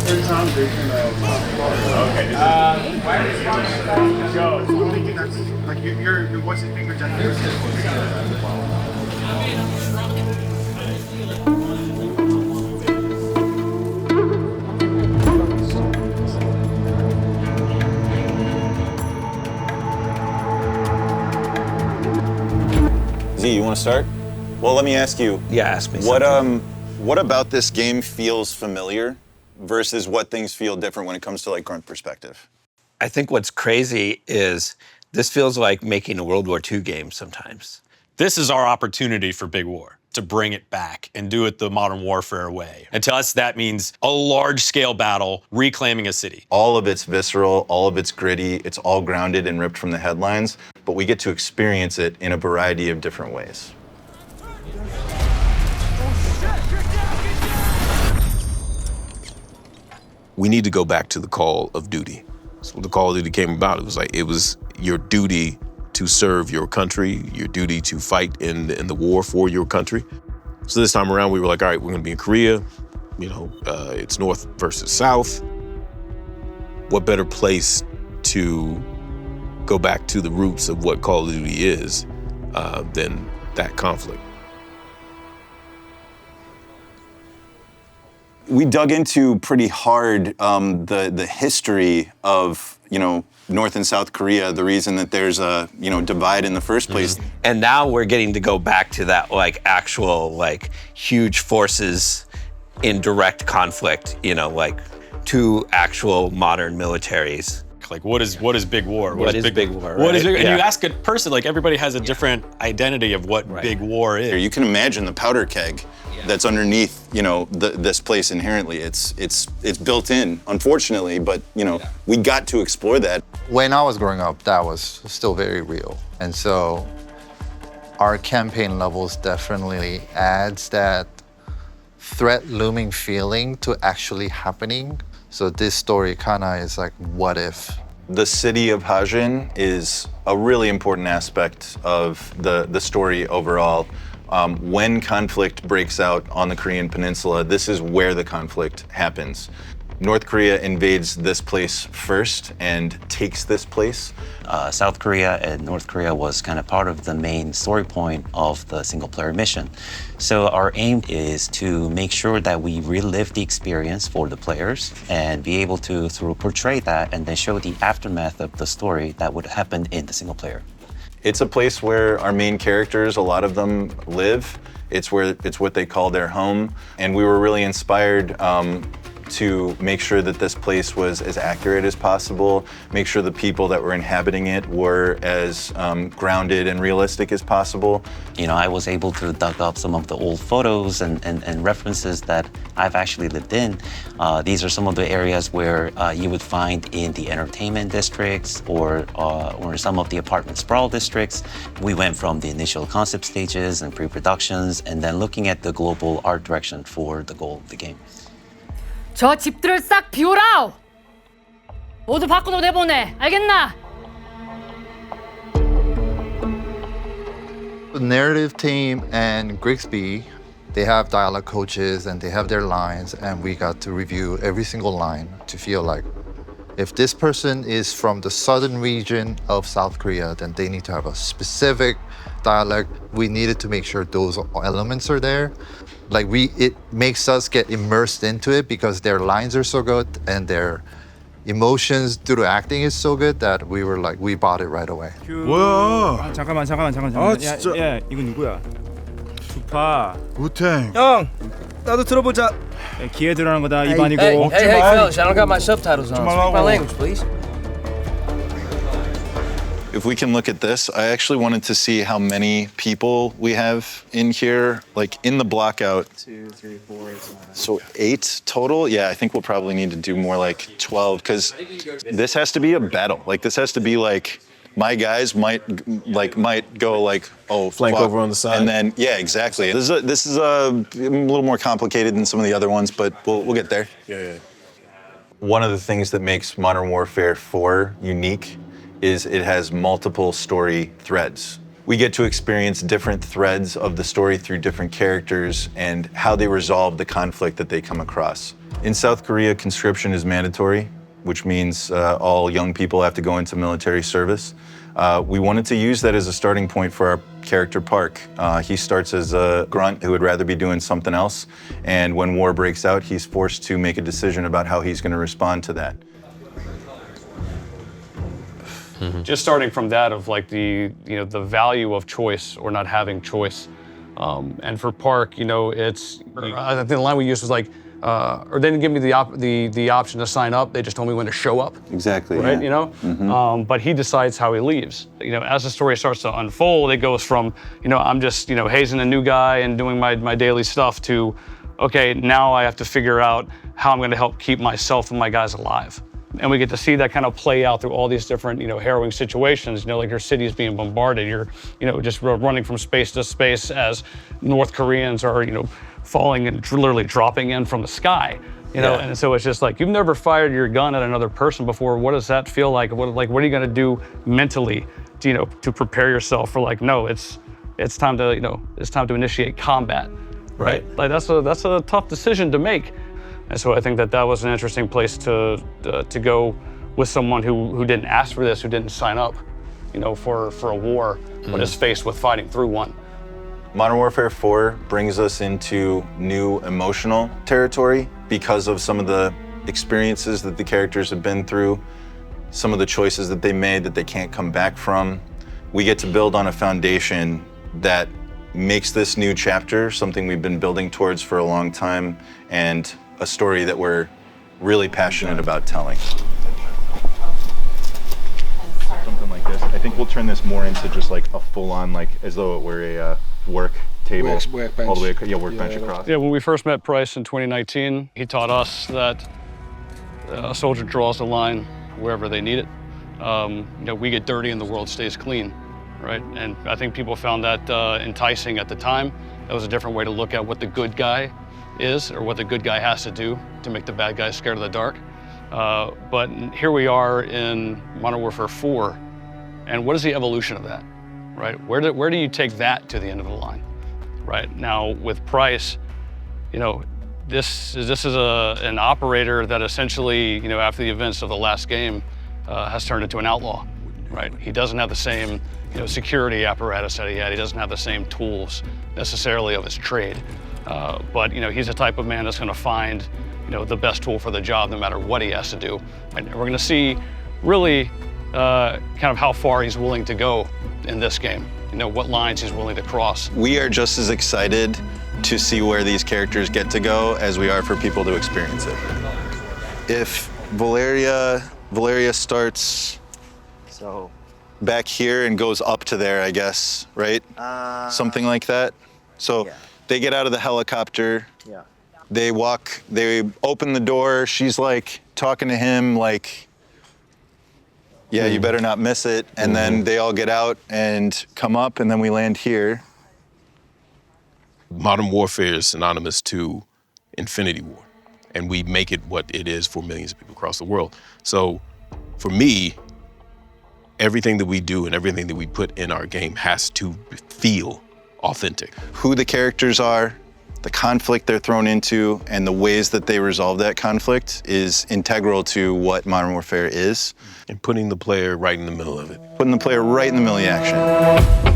Like your voice and finger Z, you want to start? Well, let me ask you. Yeah, ask me something. What about this game feels familiar versus what things feel different when it comes to like grunt perspective? I think what's crazy is this feels like making a World War II game sometimes. This is our opportunity for Big War, to bring it back and do it the modern warfare way. And to us, that means a large-scale battle, reclaiming a city. All of it's visceral, all of it's gritty, it's all grounded and ripped from the headlines, but we get to experience it in a variety of different ways. We need to go back to the call of duty. So when the call of duty came about, it was your duty to serve your country, your duty to fight in the war for your country. So this time around, we were like, all right, we're gonna be in Korea. It's North versus South. What better place to go back to the roots of what Call of Duty is than that conflict? We dug into pretty hard the history of, North and South Korea, the reason that there's a, divide in the first place. Mm-hmm. And now we're getting to go back to that actual huge forces in direct conflict, two actual modern militaries. Like, what is Big War? What is Big War? What is right? Big, and you ask a person, everybody has a different identity of what Big War is. You can imagine the powder keg that's underneath, this place inherently. It's built in, unfortunately, but we got to explore that. When I was growing up, that was still very real, and so our campaign levels definitely adds that threat looming feeling to actually happening. So this story kind of is like, what if? The city of Hajin is a really important aspect of the story overall. When conflict breaks out on the Korean peninsula, this is where the conflict happens. North Korea invades this place first and takes this place. South Korea and North Korea was kind of part of the main story point of the single-player mission. So our aim is to make sure that we relive the experience for the players and be able to portray that and then show the aftermath of the story that would happen in the single-player. It's a place where our main characters, a lot of them, live. It's what they call their home, and we were really inspired to make sure that this place was as accurate as possible, make sure the people that were inhabiting it were as grounded and realistic as possible. I was able to dug up some of the old photos and references that I've actually lived in. These are some of the areas where you would find in the entertainment districts or some of the apartment sprawl districts. We went from the initial concept stages and pre-productions and then looking at the global art direction for the goal of the game. 저 집들을 싹 비워라! 모두 밖으로 내보내. 알겠나? The narrative team and Grigsby, they have dialogue coaches and they have their lines, and we got to review every single line to feel like if this person is from the southern region of South Korea, then they need to have a specific dialect. We needed to make sure those elements are there. It makes us get immersed into it because their lines are so good and their emotions through the acting is so good that we were we bought it right away. 뭐야? 잠깐만. 진짜? 야, 이거 누구야? 주파. 우탱. 형, 나도 들어보자. 기회 들어가는 거다. 입안이고. Hey, fellas, I don't got my subtitles on. Speak my language, please. If we can look at this, I actually wanted to see how many people we have in here, in the blockout. 2, 3, 4, 5. So 8 total? Yeah, I think we'll probably need to do more 12, because this has to be a battle. This has to be my guys might go flank fuck. over on the side. And then, yeah, exactly. This is a little more complicated than some of the other ones, but we'll get there. Yeah. One of the things that makes Modern Warfare 4 unique is it has multiple story threads. We get to experience different threads of the story through different characters and how they resolve the conflict that they come across. In South Korea, conscription is mandatory, which means all young people have to go into military service. We wanted to use that as a starting point for our character Park. He starts as a grunt who would rather be doing something else, and when war breaks out, he's forced to make a decision about how he's going to respond to that. Just starting from that of like the value of choice or not having choice, and for Park, it's I think the line we used was like, or they didn't give me the option to sign up. They just told me when to show up. Exactly. Right. Yeah. But he decides how he leaves. As the story starts to unfold, it goes from I'm just hazing a new guy and doing my daily stuff to, okay, now I have to figure out how I'm going to help keep myself and my guys alive. And we get to see that kind of play out through all these different, harrowing situations. Like your city is being bombarded. You're, just running from space to space as North Koreans are, falling and literally dropping in from the sky. And so it's just like, you've never fired your gun at another person before. What does that feel like? What are you going to do mentally, to prepare yourself for no, it's time to, it's time to initiate combat, right? Like that's a tough decision to make. And so I think that was an interesting place to go with someone who didn't ask for this, who didn't sign up, for a war, but is faced with fighting through one. Modern Warfare 4 brings us into new emotional territory because of some of the experiences that the characters have been through, some of the choices that they made that they can't come back from. We get to build on a foundation that makes this new chapter something we've been building towards for a long time, and a story that we're really passionate about telling. Something like this. I think we'll turn this more into just like a full-on, as though it were a work table, workbench. all the way, workbench across. Yeah, when we first met Price in 2019, he taught us that a soldier draws the line wherever they need it. We get dirty and the world stays clean, right? And I think people found that enticing at the time. That was a different way to look at what the good guy is, or what the good guy has to do to make the bad guy scared of the dark. But here we are in Modern Warfare 4, and what is the evolution of that, right? Where do you take that to the end of the line, right? Now with Price, this is an operator that essentially, after the events of the last game, has turned into an outlaw, right? He doesn't have the same, security apparatus that he had. He doesn't have the same tools necessarily of his trade. But he's the type of man that's going to find the best tool for the job no matter what he has to do. And we're going to see really kind of how far he's willing to go in this game, what lines he's willing to cross. We are just as excited to see where these characters get to go as we are for people to experience it. If Valeria starts back here and goes up to there, I guess, right? Something like that. So. Yeah. They get out of the helicopter. Yeah. They open the door. She's like talking to him like, yeah, you better not miss it. And then they all get out and come up, and then we land here. Modern Warfare is synonymous to Infinity War, and we make it what it is for millions of people across the world. So for me, everything that we do and everything that we put in our game has to feel authentic. Who the characters are, the conflict they're thrown into, and the ways that they resolve that conflict is integral to what Modern Warfare is. And putting the player right in the middle of it. Putting the player right in the middle of the action.